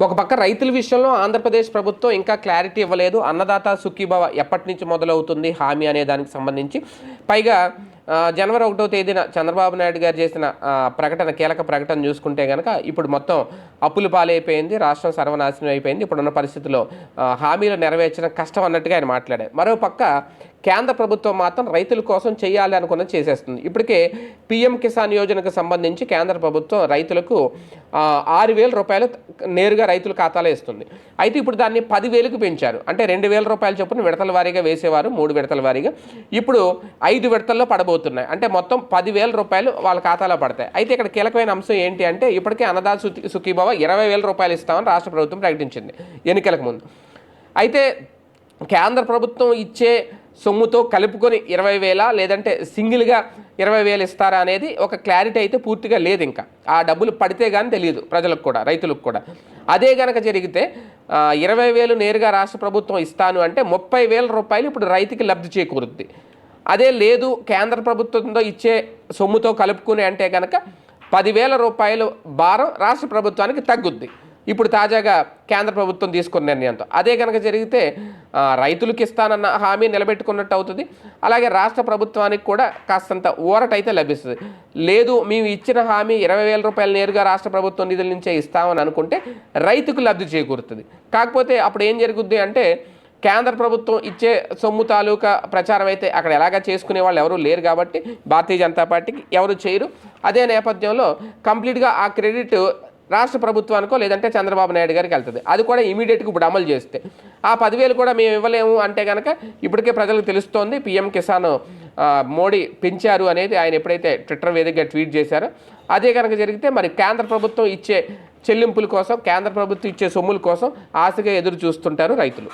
ఒక పక్క రైతుల విషయంలో ఆంధ్రప్రదేశ్ ప్రభుత్వం ఇంకా క్లారిటీ ఇవ్వలేదు. అన్నదాత సుఖీభవ ఎప్పటి నుంచి మొదలవుతుంది హామీ అనే దానికి సంబంధించి. పైగా జనవరి 1వ తేదీన చంద్రబాబు నాయుడు గారు చేసిన ప్రకటన, కీలక ప్రకటన చూసుకుంటే కనుక ఇప్పుడు మొత్తం అప్పుల పాలైపోయింది, రాష్ట్రం సర్వనాశనం అయిపోయింది, ఇప్పుడున్న పరిస్థితుల్లో హామీలు నెరవేర్చడం కష్టం అన్నట్టుగా ఆయన మాట్లాడారు. మరోపక్క కేంద్ర ప్రభుత్వం మాత్రం రైతుల కోసం చేయాలి అనుకున్నది చేసేస్తుంది. ఇప్పటికే పీఎం కిసాన్ యోజనకు సంబంధించి కేంద్ర ప్రభుత్వం రైతులకు 6,000 రూపాయలు నేరుగా రైతుల ఖాతాలో ఇస్తుంది. అయితే ఇప్పుడు దాన్ని 10,000కు పెంచారు. అంటే 2,000 రూపాయలు చొప్పున విడతల వారీగా వేసేవారు, 3 విడతల వారీగా. ఇప్పుడు 5 విడతల్లో పడబోతున్నాయి. అంటే మొత్తం 10,000 రూపాయలు వాళ్ళ ఖాతాలో పడతాయి. అయితే ఇక్కడ కీలకమైన అంశం ఏంటి అంటే ఇప్పటికే అన్నదాత సుఖీభవ 20,000 రూపాయలు ఇస్తామని రాష్ట్ర ప్రభుత్వం ప్రకటించింది ఎన్నికలకు ముందు. అయితే కేంద్ర ప్రభుత్వం ఇచ్చే సొమ్ముతో కలుపుకొని 20,000 లేదంటే సింగిల్గా 20,000 ఇస్తారా అనేది ఒక క్లారిటీ అయితే పూర్తిగా లేదు. ఇంకా ఆ డబ్బులు పడితే కానీ తెలియదు ప్రజలకు కూడా, రైతులకు కూడా. అదే కనుక జరిగితే 20,000 నేరుగా రాష్ట్ర ప్రభుత్వం ఇస్తాను అంటే 30,000 రూపాయలు ఇప్పుడు రైతుకి లబ్ధి చేకూరుద్ది. అదే లేదు కేంద్ర ప్రభుత్వంతో ఇచ్చే సొమ్ముతో కలుపుకుని అంటే కనుక 10,000 రూపాయలు భారం రాష్ట్ర ప్రభుత్వానికి తగ్గుద్ది ఇప్పుడు తాజాగా కేంద్ర ప్రభుత్వం తీసుకున్న నిర్ణయంతో. అదే కనుక జరిగితే రైతులకు ఇస్తానన్న హామీ నిలబెట్టుకున్నట్టు అవుతుంది. అలాగే రాష్ట్ర ప్రభుత్వానికి కూడా కాస్తంత ఊరటైతే లభిస్తుంది. లేదు మేము ఇచ్చిన హామీ 20,000 రూపాయలు నేరుగా రాష్ట్ర ప్రభుత్వం నిధుల నుంచే ఇస్తామని అనుకుంటే రైతుకు లబ్ధి చేకూరుతుంది. కాకపోతే అప్పుడు ఏం జరుగుద్ది అంటే కేంద్ర ప్రభుత్వం ఇచ్చే సొమ్ము తాలూకా ప్రచారం అయితే అక్కడ ఎలాగా చేసుకునే వాళ్ళు ఎవరు లేరు కాబట్టి భారతీయ జనతా పార్టీకి ఎవరు చేయరు. అదే నేపథ్యంలో కంప్లీట్గా ఆ క్రెడిట్ రాష్ట్ర ప్రభుత్వానికో లేదంటే చంద్రబాబు నాయుడు గారికి వెళ్తుంది. అది కూడా ఇమీడియట్గా ఇప్పుడు అమలు చేస్తే ఆ 10,000 కూడా మేము ఇవ్వలేము అంటే కనుక ఇప్పటికే ప్రజలకు తెలుస్తోంది. పీఎం కిసాన్ మోడీ పెంచారు అనేది ఆయన ఎప్పుడైతే ట్విట్టర్ వేదికగా ట్వీట్ చేశారో అదే కనుక జరిగితే మరి కేంద్ర ప్రభుత్వం ఇచ్చే చెల్లింపుల కోసం, కేంద్ర ప్రభుత్వం ఇచ్చే సొమ్ముల కోసం ఆశగా ఎదురు చూస్తుంటారు రైతులు.